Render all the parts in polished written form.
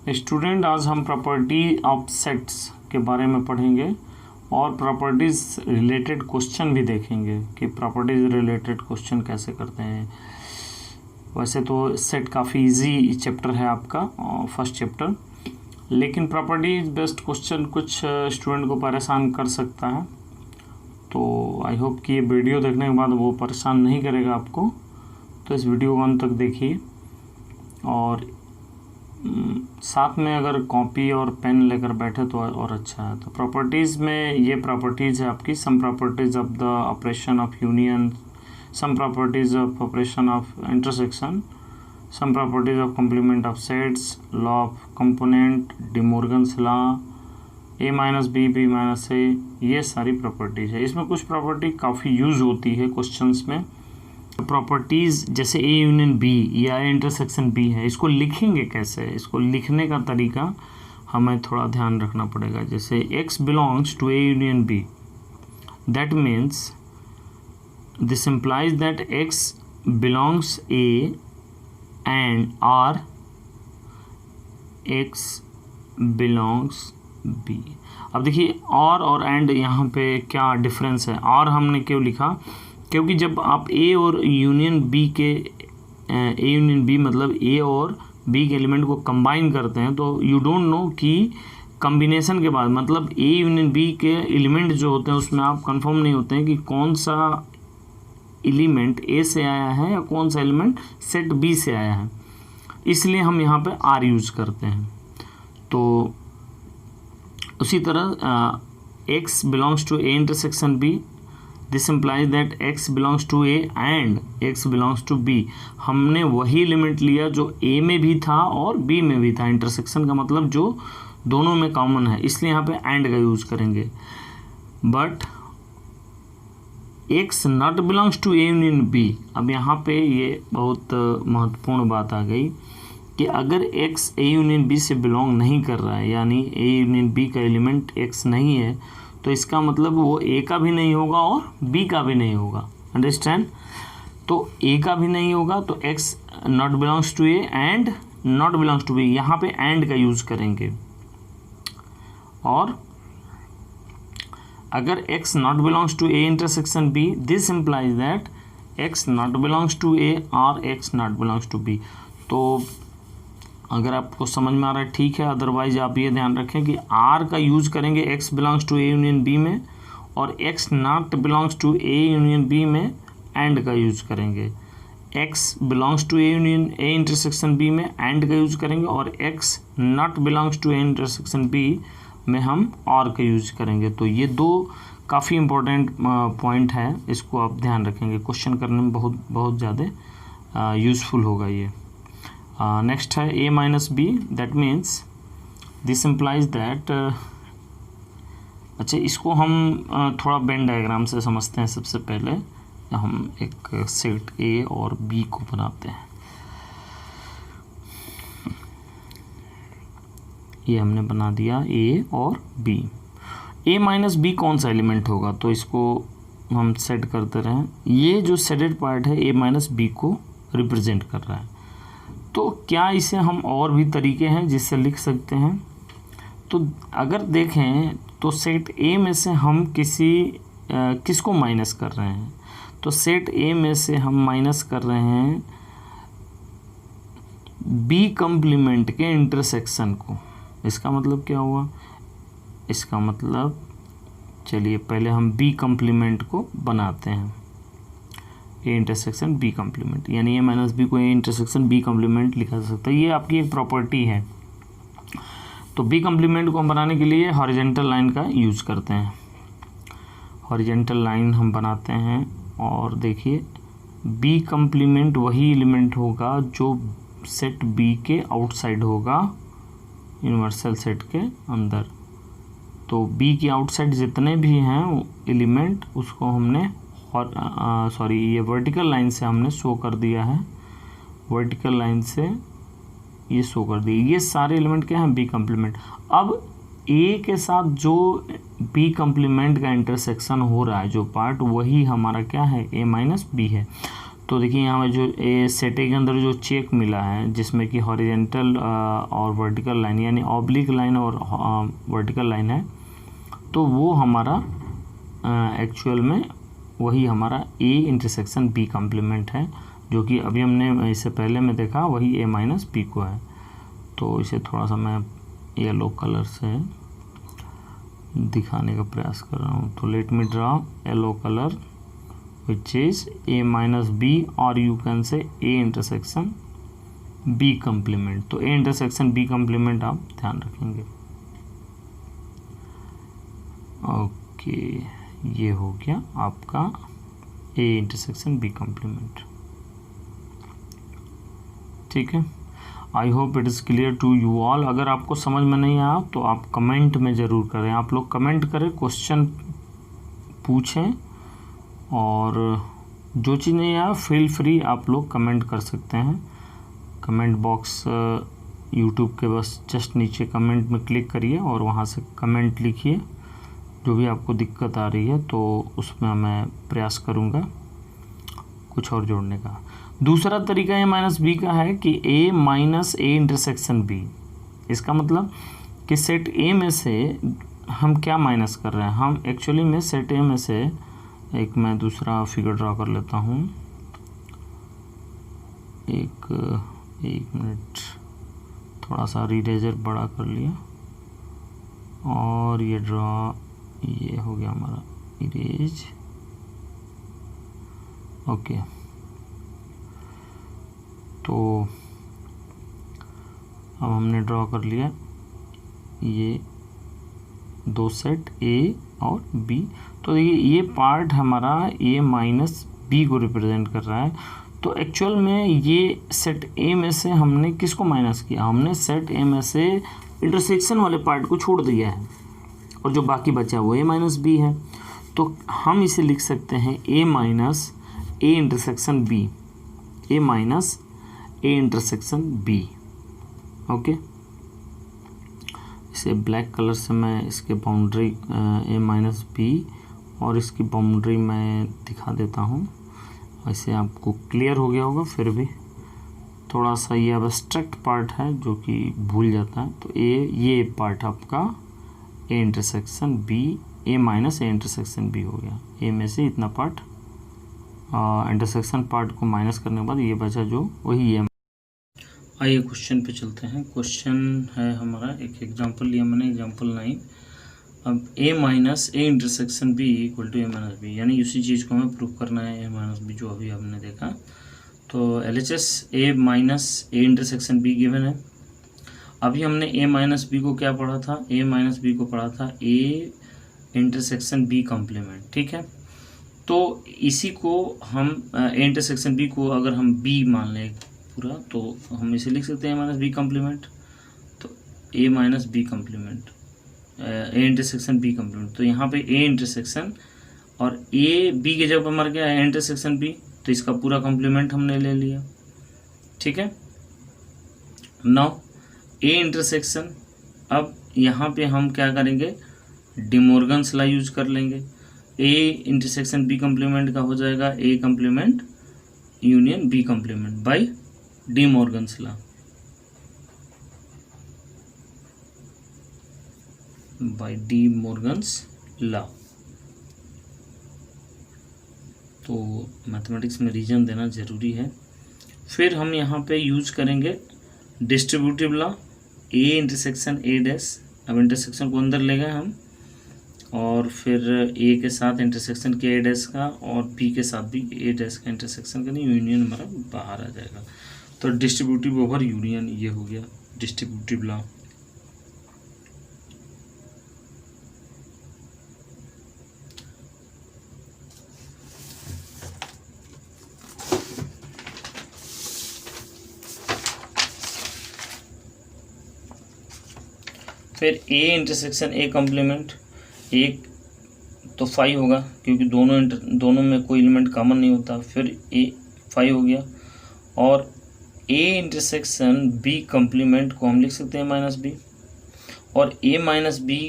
Student, आज हम property of sets के बारे में पढ़ेंगे और प्रॉपर्टीज़ रिलेटेड क्वेश्चन भी देखेंगे कि प्रॉपर्टीज़ रिलेटेड क्वेश्चन कैसे करते हैं। वैसे तो सेट काफ़ी इजी चैप्टर है आपका, फर्स्ट चैप्टर, लेकिन प्रॉपर्टीज बेस्ड क्वेश्चन कुछ स्टूडेंट को परेशान कर सकता है। तो आई होप कि ये वीडियो देखने के बाद वो परेशान नहीं करेगा आपको। तो इस वीडियो को अंत तक देखिए और साथ में अगर कॉपी और पेन लेकर बैठे तो और अच्छा है। तो प्रॉपर्टीज़ में ये प्रॉपर्टीज़ है आपकी, some properties of the operation of union, some properties of operation of intersection, some properties of complement of sets, law of component, De Morgan's law, A minus B, B minus A, ये सारी properties है। इसमें कुछ property काफ़ी use होती है questions में। Properties जैसे ए यूनियन बी या ए इंटरसेक्शन बी है, इसको लिखेंगे कैसे, इसको लिखने का तरीका हमें थोड़ा ध्यान रखना पड़ेगा। जैसे x belongs to A union B, that means this implies that x belongs A and or x belongs B. अब देखिए और एंड यहाँ पे क्या डिफरेंस है। और हमने क्यों लिखा, क्योंकि जब आप ए और यूनियन बी के ए यूनियन बी मतलब ए और बी के एलिमेंट को कंबाइन करते हैं तो यू डोंट नो कि कॉम्बिनेशन के बाद मतलब ए यूनियन बी के एलिमेंट जो होते हैं उसमें आप कंफर्म नहीं होते हैं कि कौन सा एलिमेंट ए से आया है या कौन सा एलिमेंट सेट बी से आया है, इसलिए हम यहाँ पे आर यूज करते हैं। तो उसी तरह x belongs to A intersection B, this implies that x belongs to A and x belongs to b। हमने वही एलिमेंट लिया जो a में भी था और b में भी था। इंटरसेक्शन का मतलब जो दोनों में कॉमन है, इसलिए यहाँ पे एंड का यूज़ करेंगे। But x not belongs to A union b। अब यहाँ पे ये बहुत महत्वपूर्ण बात आ गई कि अगर x ए यूनियन b से बिलोंग नहीं कर रहा है, यानी ए यूनियन b का एलिमेंट x नहीं है, तो इसका मतलब वो a का भी नहीं होगा और b का भी नहीं होगा। अंडरस्टैंड? तो a का भी नहीं होगा तो x not belongs to a and not belongs to b, यहाँ पे एंड का यूज़ करेंगे। और अगर x not belongs to a intersection b, this implies that x not belongs to a और x not belongs to b। तो अगर आपको समझ में आ रहा है ठीक है, अदरवाइज आप ये ध्यान रखें कि R का यूज़ करेंगे x belongs to A union b में और x not belongs to A union b में एंड का यूज़ करेंगे। x belongs to A union A intersection b में एंड का यूज़ करेंगे और x not belongs to A intersection b में हम और का यूज़ करेंगे। तो ये दो काफ़ी इंपॉर्टेंट पॉइंट है, इसको आप ध्यान रखेंगे, क्वेश्चन करने में बहुत ज़्यादा यूज़फुल होगा ये। नेक्स्ट है a minus B, that means this implies that, अच्छा इसको हम थोड़ा वेन डायग्राम से समझते हैं। सबसे पहले हम एक सेट a और b को बनाते हैं। ये हमने बना दिया a और b। a माइनस बी कौन सा एलिमेंट होगा, तो इसको हम सेट करते रहें। ये जो सेटेड पार्ट है a माइनस बी को रिप्रेजेंट कर रहा है। तो क्या इसे हम और भी तरीके हैं जिससे लिख सकते हैं। तो अगर देखें तो सेट ए में से हम किसको माइनस कर रहे हैं, तो सेट ए में से हम माइनस कर रहे हैं बी कॉम्प्लीमेंट के इंटरसेक्शन को। इसका मतलब क्या हुआ, इसका मतलब चलिए पहले हम बी कॉम्प्लीमेंट को बनाते हैं। ए इंटरसेक्शन बी कॉम्प्लीमेंट, यानी ए माइनस बी को ए इंटरसेक्शन बी कॉम्प्लीमेंट लिखा जा सकता है। ये आपकी एक प्रॉपर्टी है। तो बी कॉम्प्लीमेंट को हम बनाने के लिए हॉरिजॉन्टल लाइन का यूज़ करते हैं। हॉरिजॉन्टल लाइन हम बनाते हैं और देखिए बी कॉम्प्लीमेंट वही एलिमेंट होगा जो सेट बी के आउटसाइड होगा यूनिवर्सल सेट के अंदर। तो बी के आउटसाइड जितने भी हैं एलिमेंट उसको हमने और ये वर्टिकल लाइन से हमने शो कर दिया है, वर्टिकल लाइन से ये शो कर दिया। ये सारे एलिमेंट क्या हैं, बी कॉम्प्लीमेंट। अब ए के साथ जो बी कॉम्प्लीमेंट का इंटरसेक्शन हो रहा है जो पार्ट, वही हमारा क्या है, ए माइनस बी है। तो तो देखिए यहाँ जो ए सेट ए के अंदर जो चेक मिला है जिसमें कि हॉरिजेंटल और वर्टिकल लाइन यानी ऑब्लिक लाइन और वर्टिकल लाइन है, तो वो हमारा एक्चुअल में वही हमारा ए इंटरसेक्शन बी कॉम्प्लीमेंट है, जो कि अभी हमने इससे पहले में देखा वही ए माइनस बी को है। तो इसे थोड़ा सा मैं येलो कलर से दिखाने का प्रयास कर रहा हूँ। तो let me draw yellow colour which is a minus b, or you can say a intersection b complement। तो a intersection b complement आप ध्यान रखेंगे। ओके, ये हो गया आपका a intersection b complement। ठीक है, I hope it is clear to you all. अगर आपको समझ में नहीं आया तो आप कमेंट में ज़रूर करें। आप लोग कमेंट करें, क्वेश्चन पूछें, और जो चीज़ नहीं आया फील फ्री आप लोग कमेंट कर सकते हैं। कमेंट बॉक्स यूट्यूब के बस जस्ट नीचे कमेंट में क्लिक करिए और वहाँ से कमेंट लिखिए जो भी आपको दिक्कत आ रही है, तो उसमें मैं प्रयास करूँगा कुछ और जोड़ने का। दूसरा तरीका ए माइनस बी का है कि ए माइनस ए इंटरसेक्शन बी। इसका मतलब कि सेट ए में से हम क्या माइनस कर रहे हैं, हम एक्चुअली में सेट ए में से एक मैं दूसरा फिगर ड्रा कर लेता हूँ। एक मिनट, थोड़ा सा इरेजर बड़ा कर लिया और ये हो गया हमारा इरेज। ओके, तो अब हमने ड्रॉ कर लिया ये दो सेट ए और बी। तो देखिए ये पार्ट हमारा ए माइनस बी को रिप्रेजेंट कर रहा है। तो एक्चुअल में ये सेट ए में से हमने किसको माइनस किया, हमने सेट ए में से इंटरसेक्शन वाले पार्ट को छोड़ दिया है, और जो बाकी बचा वो ए माइनस बी है। तो हम इसे लिख सकते हैं A minus A intersection B, A minus A intersection B. Okay, इसे ब्लैक कलर से मैं इसके बाउंड्री ए माइनस बी और इसकी बाउंड्री मैं दिखा देता हूँ। ऐसे आपको क्लियर हो गया होगा, फिर भी थोड़ा सा ये एब्स्ट्रैक्ट पार्ट है जो कि भूल जाता है। तो ये पार्ट आपका A intersection B, A minus A intersection B हो गया। ए में से इतना पार्ट इंटरसेक्शन पार्ट को माइनस करने के बाद ये बचा जो वही ए। आइए क्वेश्चन पे चलते हैं। क्वेश्चन है हमारा, एक एग्जांपल लिया मैंने, एग्जांपल 9। अब A minus A intersection B equal to A minus B, यानी उसी चीज़ को हमें प्रूव करना है, ए माइनस बी जो अभी हमने देखा। तो LHS A minus A intersection be given है। अभी हमने ए माइनस बी को क्या पढ़ा था, ए माइनस बी को पढ़ा था ए इंटरसेक्शन बी कॉम्प्लीमेंट। ठीक है, तो इसी को हम ए इंटरसेक्शन बी को अगर हम बी मान लें पूरा, तो हम इसे लिख सकते हैं ए माइनस बी कॉम्प्लीमेंट। तो A minus B complement, A intersection B complement. तो यहाँ पे ए इंटरसेक्शन और ए बी के जगह पर मर गया है इंटरसेक्शन बी, तो इसका पूरा कॉम्प्लीमेंट हमने ले लिया। ठीक है, नाउ ए इंटरसेक्शन, अब यहाँ पे हम क्या करेंगे, डिमॉर्गन्स लॉ यूज कर लेंगे। ए इंटरसेक्शन बी कॉम्प्लीमेंट का हो जाएगा A complement union B complement by De Morgan's law, by De Morgan's law. तो मैथमेटिक्स में रीजन देना ज़रूरी है। फिर हम यहाँ पे यूज करेंगे distributive law, A intersection A dash. अब इंटरसेक्शन को अंदर ले गए हम, और फिर ए के साथ इंटरसेक्शन के ए डैश का और बी के साथ भी ए डैश का इंटरसेक्शन का, नहीं यूनियन हमारा बाहर आ जाएगा। तो डिस्ट्रीब्यूटिव ओवर यूनियन ये हो गया डिस्ट्रीब्यूटिव लॉ। फिर ए इंटरसेक्शन ए कॉम्प्लीमेंट, एक तो 5 होगा क्योंकि दोनों में कोई एलिमेंट कॉमन नहीं होता। फिर ए 5 हो गया, और ए इंटरसेक्शन बी कॉम्प्लीमेंट को हम लिख सकते हैं माइनस बी, और ए माइनस बी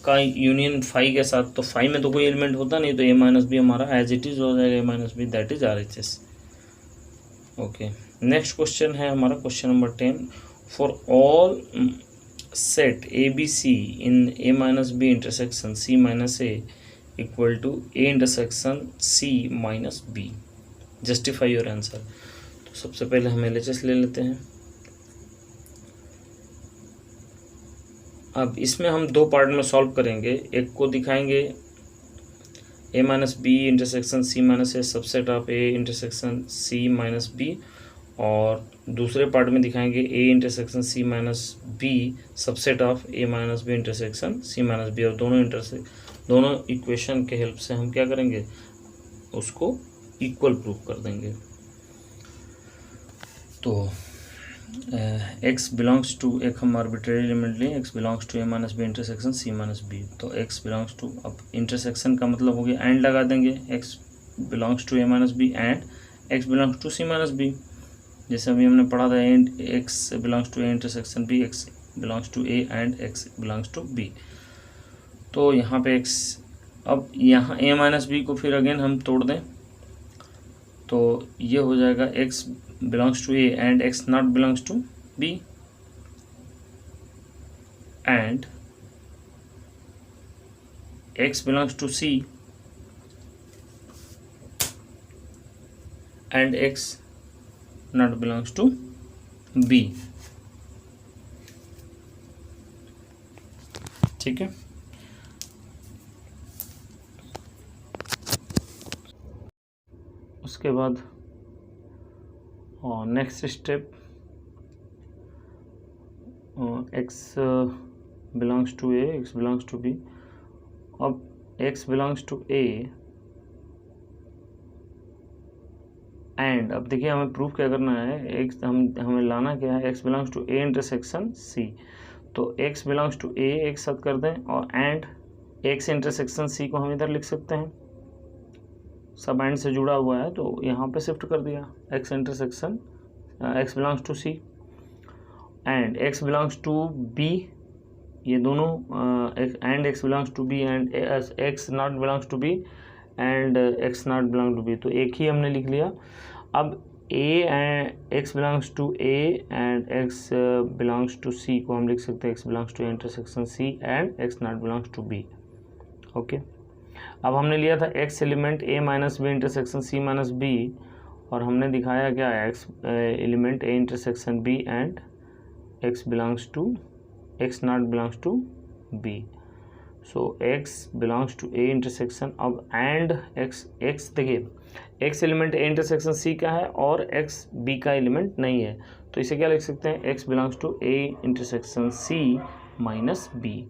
का यूनियन 5 के साथ। तो 5 में तो कोई एलिमेंट होता नहीं, तो ए माइनस बी हमारा एज इट इज़ हो जाएगा, A minus B that is RHS। Okay, next question है हमारा question number 10। For all set A B C in A minus B intersection C minus A equal to A intersection C minus B, justify your answer. तो सबसे पहले हम LHS ले लेते हैं। अब इसमें हम दो पार्ट में सॉल्व करेंगे, एक को दिखाएंगे A minus B intersection C minus A subset of A intersection C minus B, और दूसरे पार्ट में दिखाएंगे A intersection C minus B subset of A minus B intersection C minus B, और दोनों इक्वेशन के हेल्प से हम क्या करेंगे, उसको इक्वल प्रूव कर देंगे। तो x बिलोंग्स टू, एक हम आर्बिट्रेरी एलिमेंट लें, x belongs to A minus B intersection C minus B, तो x बिलोंग्स टू, अब इंटरसेक्शन का मतलब हो गया एंड लगा देंगे, x belongs to A minus B and x belongs to C minus B, जैसे अभी हमने पढ़ा था and x belongs to A intersection B, x belongs to A and x belongs to B. तो यहाँ पे x, अब यहाँ a माइनस बी को फिर अगेन हम तोड़ दें, तो ये हो जाएगा x belongs to A and x not belongs to b, and x belongs to c and x not belongs to b। ठीक है, उसके बाद next step, x belongs to A, x belongs to B. अब x belongs to A and, अब देखिए हमें proof क्या करना है, x हमें लाना क्या है, x belongs to A intersection c, तो x बिलोंग्स टू ए एक साथ कर दें, और एंड x इंटरसेक्शन c को हम इधर लिख सकते हैं, सब एंड से जुड़ा हुआ है तो यहाँ पे शिफ्ट कर दिया, x intersection x belongs to c and x belongs to b, ये दोनों and x belongs to b and x not belongs to b and x not belong to b, तो एक ही हमने लिख लिया। अब a and x belongs to a and x belongs to c को हम लिख सकते हैं x belongs to intersection c and x not belongs to b। Okay, अब हमने लिया था x element a minus B intersection c minus b, और हमने दिखाया क्या x element a intersection b and x belongs to x not belongs to b, so x belongs to a intersection, अब and x देखिए x element a intersection c का है और x b का एलिमेंट नहीं है, तो इसे क्या लिख सकते हैं, x belongs to a intersection c minus b।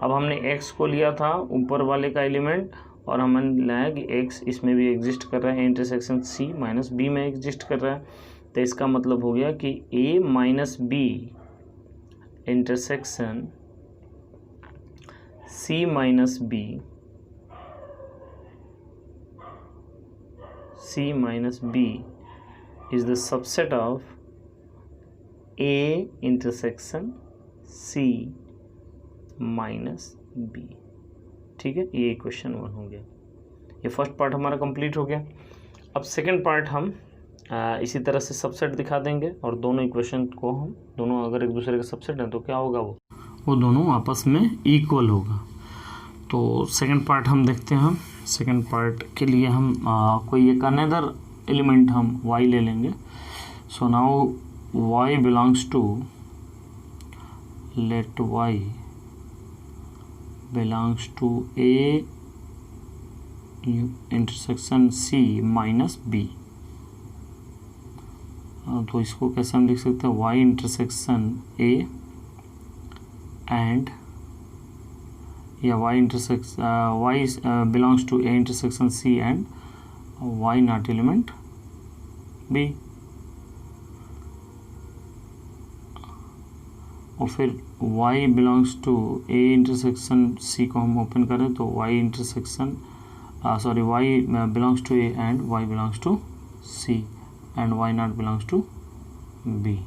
अब हमने x को लिया था ऊपर वाले का एलिमेंट, और हमने लाया कि x इसमें भी एग्जिस्ट कर रहा है, इंटरसेक्शन c माइनस b में एग्जिस्ट कर रहा है, तो इसका मतलब हो गया कि a minus b intersection c minus b, c minus b is the subset of a intersection c minus b। ठीक है, ये क्वेश्चन 1 हो गया, ये फर्स्ट पार्ट हमारा कंप्लीट हो गया। अब सेकंड पार्ट हम इसी तरह से सबसेट दिखा देंगे, और दोनों इक्वेशन को हम दोनों अगर एक दूसरे का सबसेट है तो क्या होगा, वो दोनों आपस में इक्वल होगा। तो सेकंड पार्ट हम देखते हैं। सेकंड पार्ट के लिए हम कोई एक अनदर एलिमेंट हम y ले लेंगे। So now y belongs to, let y belongs to a intersection c minus b, तो इसको कैसे हम लिख सकते हैं, y इंटरसेक्शन a एंड, या y intersection y belongs to a intersection c and y not element b, और फिर y belongs to a intersection c को हम ओपन करें तो y intersection y belongs to a and y belongs to c and y not belongs to b।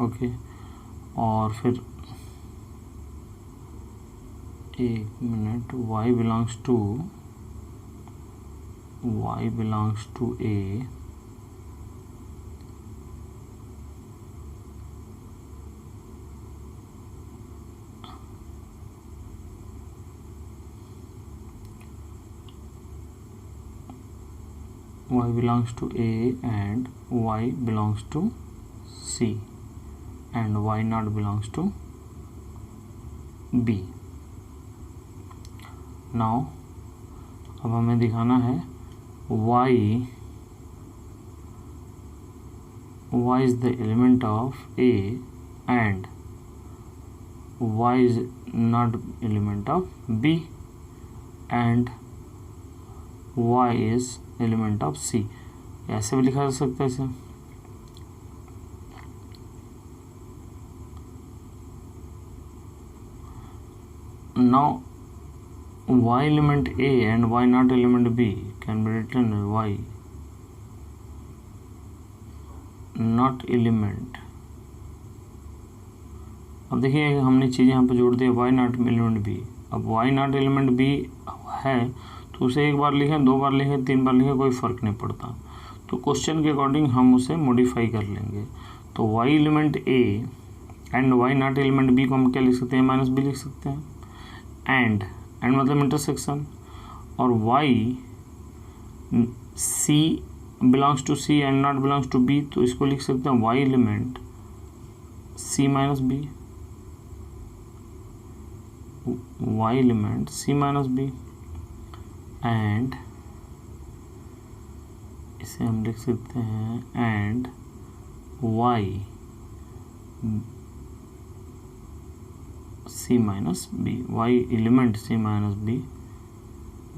Okay, और फिर एक minute, y belongs to y belongs to A y belongs to A and y belongs to C and y not belongs to B. Now अब हमें दिखाना है y is the element of A and y is not element of B and y is element of C. ऐसे भी लिखा जा सकता है इसे. Now y element A and y not element B can be written as y not element. अब देखिए हमने चीज़ यहाँ पे जोड़ दी y not element B. अब y not element B है तो उसे एक बार लिखें, दो बार लिखें, तीन बार लिखें, कोई फ़र्क नहीं पड़ता. तो क्वेश्चन के अकॉर्डिंग हम उसे मॉडिफाई कर लेंगे. तो y element A and y not element B को हम क्या लिख सकते हैं, माइनस B लिख सकते हैं. एंड मतलब इंटरसेक्शन. और y C belongs to C and not belongs to B, तो इसको लिख सकते हैं y element C minus B, y element C minus B. And इसे हम लिख सकते हैं and y C minus B, y element C minus B,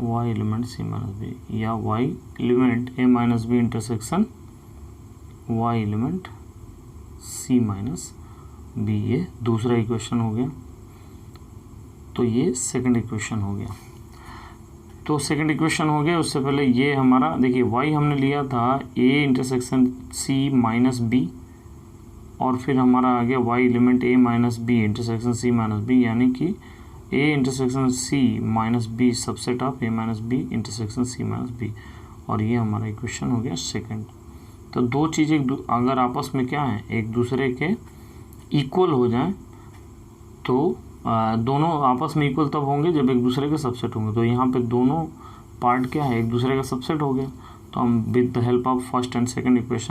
y element C minus B, या y element A minus B intersection y element C minus B. ये दूसरा equation हो गया. तो ये सेकंड इक्वेशन हो गया. तो सेकंड इक्वेशन हो गया. उससे पहले ये हमारा देखिए y हमने लिया था A intersection C minus B और फिर हमारा आ गया y element A minus B intersection C minus B, यानी कि A intersection C minus B subset of A minus B intersection C minus B. और ये हमारा इक्वेशन हो गया सेकंड. तो दो चीज़ें अगर आपस में क्या है, एक दूसरे के इक्वल हो जाएं तो दोनों आपस में इक्वल तब होंगे जब एक दूसरे के सबसेट होंगे. तो यहाँ पे दोनों पार्ट क्या है, एक दूसरे का सबसेट हो गया. तो हम with the help of first and second equation